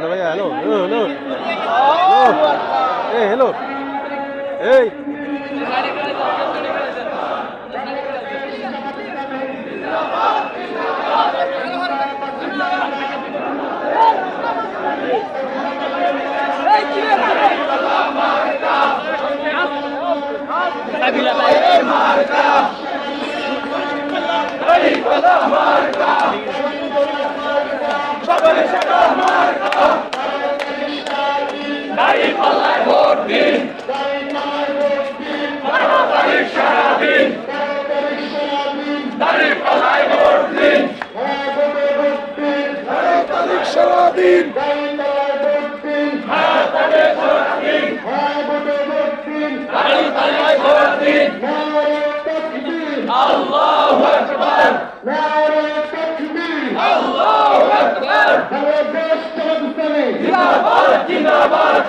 hello ভাইয়া, hello hello hello এই hello এই সারাদিন আল্লাহু আকবার আল্লাহু আকবার জিন্দাবাদ জিন্দাবাদ